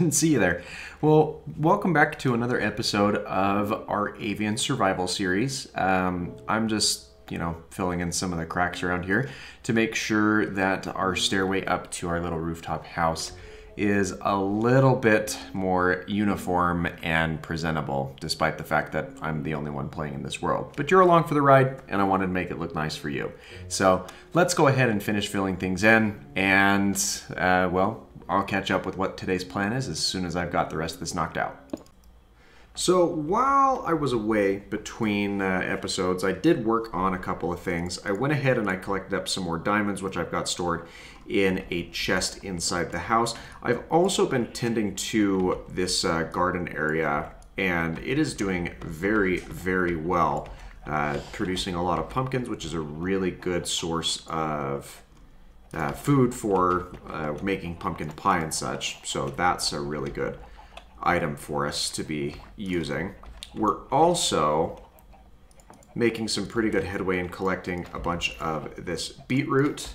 Didn't see you there. Well, welcome back to another episode of our Avian survival series. I'm just, filling in some of the cracks around here to make sure that our stairway up to our little rooftop house is a little bit more uniform and presentable, despite the fact that I'm the only one playing in this world. But you're along for the ride, and I wanted to make it look nice for you. So let's go ahead and finish filling things in, and, well, I'll catch up with what today's plan is as soon as I've got the rest of this knocked out. So while I was away between episodes, I did work on a couple of things. I went ahead and I collected up some more diamonds, which I've got stored in a chest inside the house. I've also been tending to this garden area, and it is doing very, very well, producing a lot of pumpkins, which is a really good source of food for making pumpkin pie and such. So that's a really good item for us to be using. We're also making some pretty good headway in collecting a bunch of this beetroot,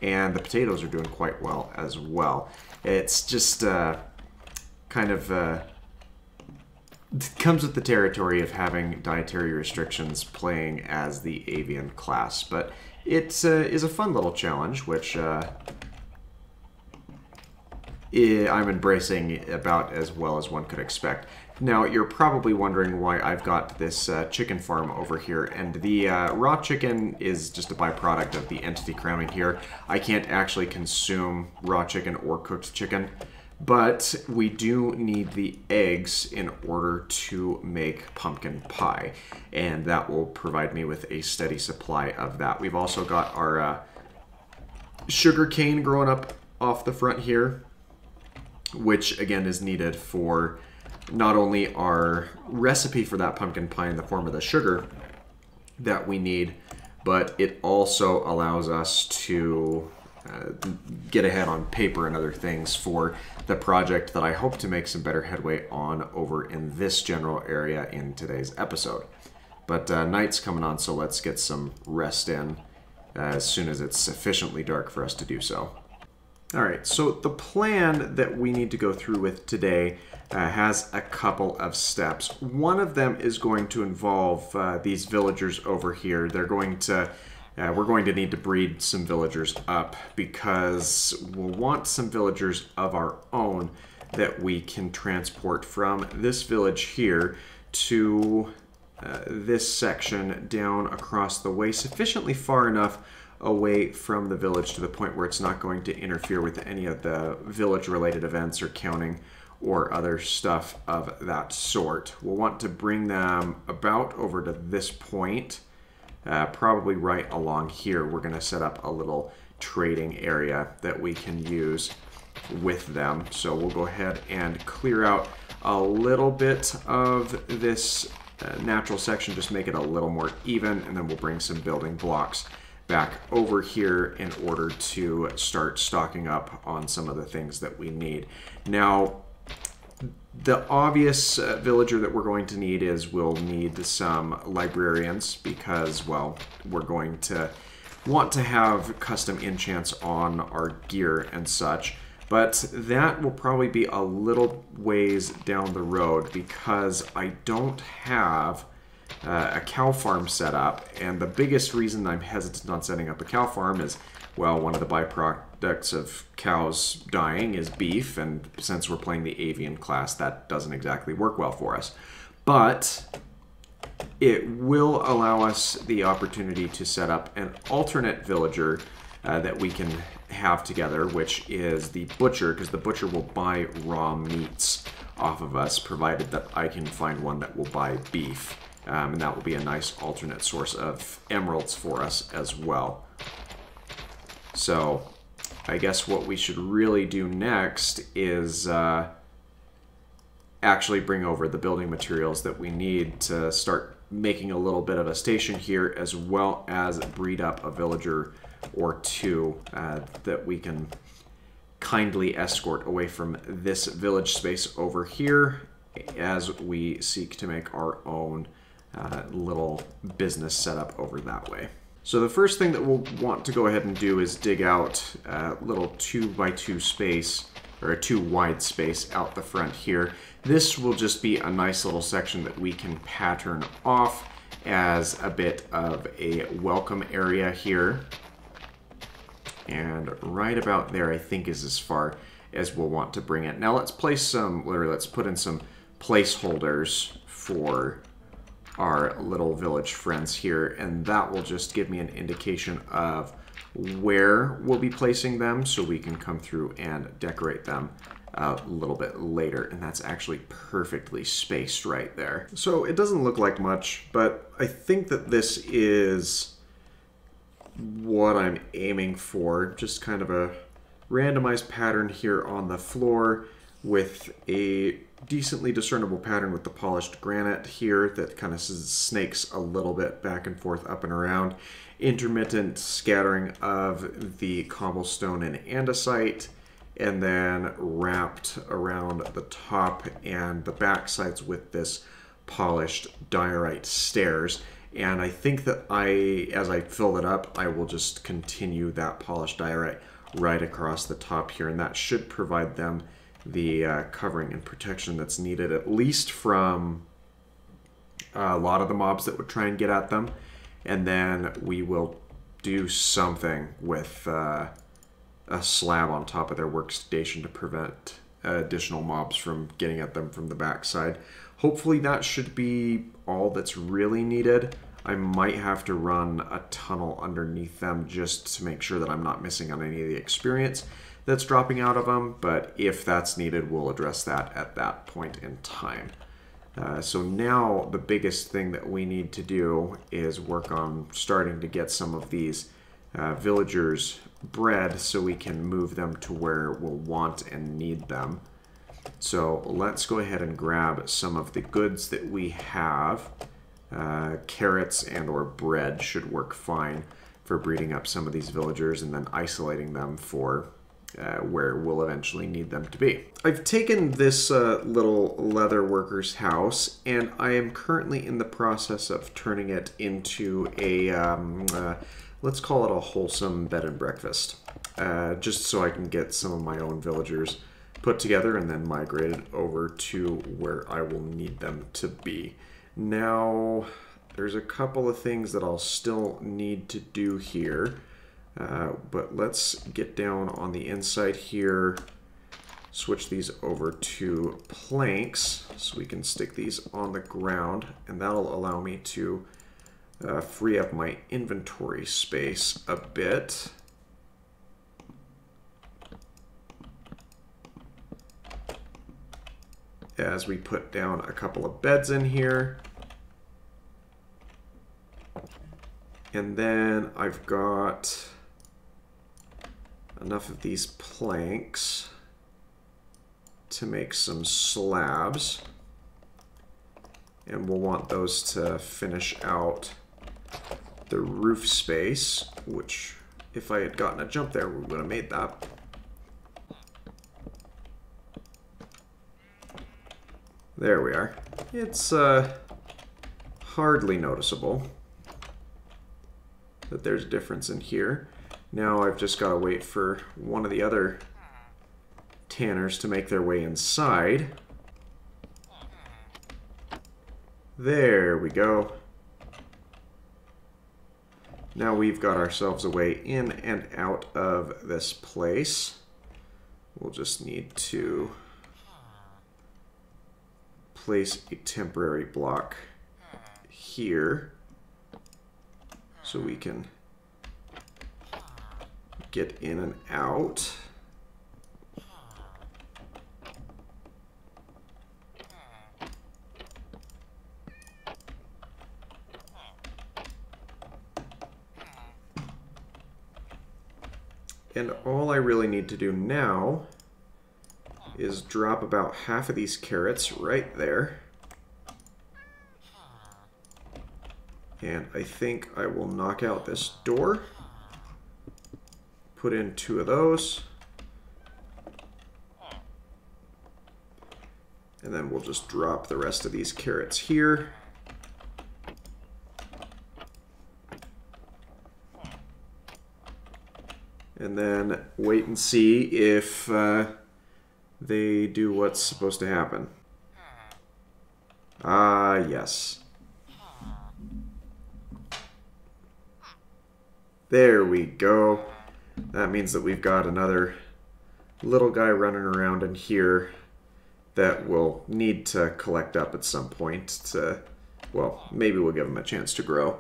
and the potatoes are doing quite well as well. It's just kind of comes with the territory of having dietary restrictions playing as the avian class, but it is a fun little challenge, which I'm embracing about as well as one could expect. Now, you're probably wondering why I've got this chicken farm over here, and the raw chicken is just a byproduct of the entity cramming here. I can't actually consume raw chicken or cooked chicken, but we do need the eggs in order to make pumpkin pie, and that will provide me with a steady supply of that. We've also got our sugar cane growing up off the front here, which again is needed for not only our recipe for that pumpkin pie in the form of the sugar that we need, but it also allows us to get ahead on paper and other things for the project that I hope to make some better headway on over in this general area in today's episode. But night's coming on, so let's get some rest in as soon as it's sufficiently dark for us to do so. Alright, so the plan that we need to go through with today has a couple of steps. One of them is going to involve these villagers over here. They're going to, we're going to need to breed some villagers up because we'll want some villagers of our own that we can transport from this village here to this section down across the way, sufficiently far enough away from the village to the point where it's not going to interfere with any of the village-related events or counting or other stuff of that sort. We'll want to bring them about over to this point, probably right along here. We're going to set up a little trading area that we can use with them. So we'll go ahead and clear out a little bit of this natural section, just make it a little more even, and then we'll bring some building blocks back over here in order to start stocking up on some of the things that we need. Now, the obvious villager that we're going to need is we'll need some librarians because, well, we're going to want to have custom enchants on our gear and such. But that will probably be a little ways down the road because I don't have a cow farm set up, and the biggest reason I'm hesitant on setting up a cow farm is, well, one of the byproducts of cows dying is beef, and since we're playing the avian class, that doesn't exactly work well for us. But it will allow us the opportunity to set up an alternate villager that we can have together, which is the butcher, because the butcher will buy raw meats off of us, provided that I can find one that will buy beef. And that will be a nice alternate source of emeralds for us as well. So I guess what we should really do next is actually bring over the building materials that we need to start making a little bit of a station here, as well as breed up a villager or two that we can kindly escort away from this village space over here as we seek to make our own little business setup over that way. So the first thing that we'll want to go ahead and do is dig out a little 2x2 space or a too wide space out the front here. This will just be a nice little section that we can pattern off as a bit of a welcome area here. And right about there, I think, is as far as we'll want to bring it. Now let's place some, or let's put in some placeholders for our little village friends here, and that will just give me an indication of where we'll be placing them so we can come through and decorate them a little bit later. And that's actually perfectly spaced right there. So it doesn't look like much, but I think that this is what I'm aiming for. Just kind of a randomized pattern here on the floor with a decently discernible pattern with the polished granite here that kind of snakes a little bit back and forth, up and around. Intermittent scattering of the cobblestone and andesite, and then wrapped around the top and the back sides with this polished diorite stairs. And I think that as I fill it up, I will just continue that polished diorite right across the top here, and that should provide them the covering and protection that's needed, at least from a lot of the mobs that would try and get at them. And then we will do something with a slab on top of their workstation to prevent additional mobs from getting at them from the backside. Hopefully that should be all that's really needed. I might have to run a tunnel underneath them just to make sure that I'm not missing on any of the experience that's dropping out of them, but if that's needed, we'll address that at that point in time. So now the biggest thing that we need to do is work on starting to get some of these villagers bred so we can move them to where we'll want and need them. So let's go ahead and grab some of the goods that we have. Carrots and or bread should work fine for breeding up some of these villagers and then isolating them for where we'll eventually need them to be. I've taken this little leather worker's house, and I am currently in the process of turning it into a, let's call it a wholesome bed and breakfast, just so I can get some of my own villagers put together and then migrated over to where I will need them to be. Now, there's a couple of things that I'll still need to do here. But let's get down on the inside here, switch these over to planks so we can stick these on the ground, and that'll allow me to free up my inventory space a bit. As we put down a couple of beds in here. And then I've got enough of these planks to make some slabs, and we'll want those to finish out the roof space, which if I had gotten a jump there, we would have made that. There we are. It's hardly noticeable that there's a difference in here. Now I've just got to wait for one of the other tanners to make their way inside. There we go. Now we've got ourselves a way in and out of this place. We'll just need to place a temporary block here so we can get in and out. And all I really need to do now is drop about half of these carrots right there. And I think I will knock out this door. Put in 2 of those. And then we'll just drop the rest of these carrots here. And then wait and see if they do what's supposed to happen. Ah, yes. There we go. That means that we've got another little guy running around in here that will need to collect up at some point to, well, maybe we'll give him a chance to grow,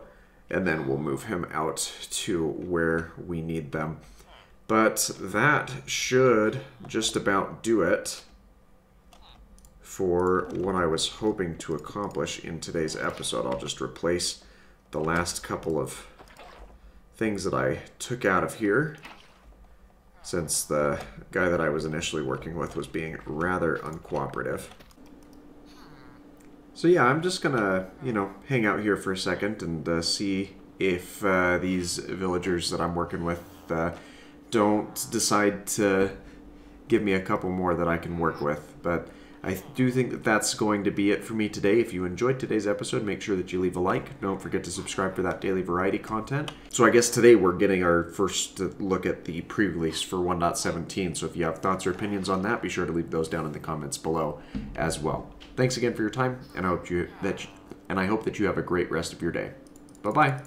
and then we'll move him out to where we need them. But that should just about do it for what I was hoping to accomplish in today's episode. I'll just replace the last couple of things that I took out of here, since the guy that I was initially working with was being rather uncooperative. So yeah, I'm just gonna, hang out here for a second and see if these villagers that I'm working with don't decide to give me a couple more that I can work with. But I do think that that's going to be it for me today. If you enjoyed today's episode, make sure that you leave a like. Don't forget to subscribe for that daily variety content. So I guess today we're getting our first look at the pre-release for 1.17. So if you have thoughts or opinions on that, be sure to leave those down in the comments below as well. Thanks again for your time, and I hope that you have a great rest of your day. Bye-bye.